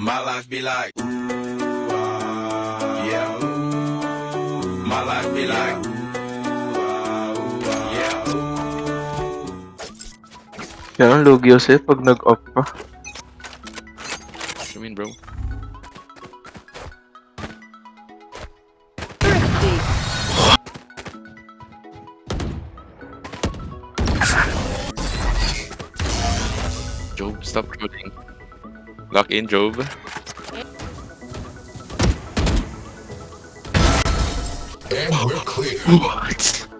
My life be like, ooh, yeah. My life be like, ooh, yeah. Yan ang Lugios pag nag-off pa. What you mean, bro? Job, stop trolling. Lock in, Job. And we're clear. What?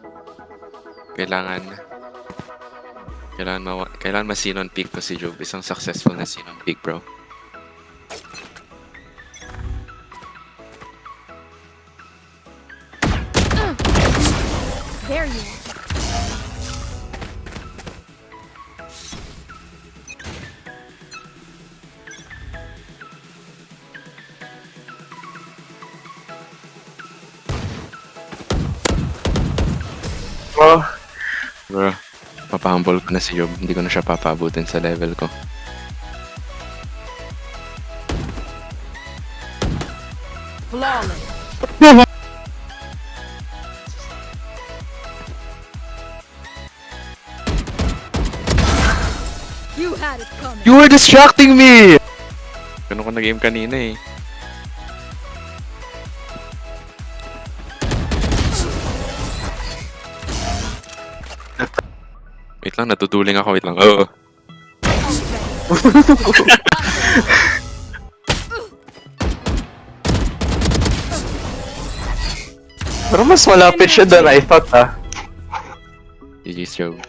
Kailangan ma-scene on peak to si Job. Isang successful na scene on peak, bro. There you are. Oh, Bro, papahumble ko na si Job. Hindi ko na siya papabutin sa level ko. Flawless. You had it coming. You were distracting me! Ganun ko na-game kanina eh. Wait lang, natutuling ako. Wait lang. Oo. pero mas malapit siya than I thought ah. GG's, Job.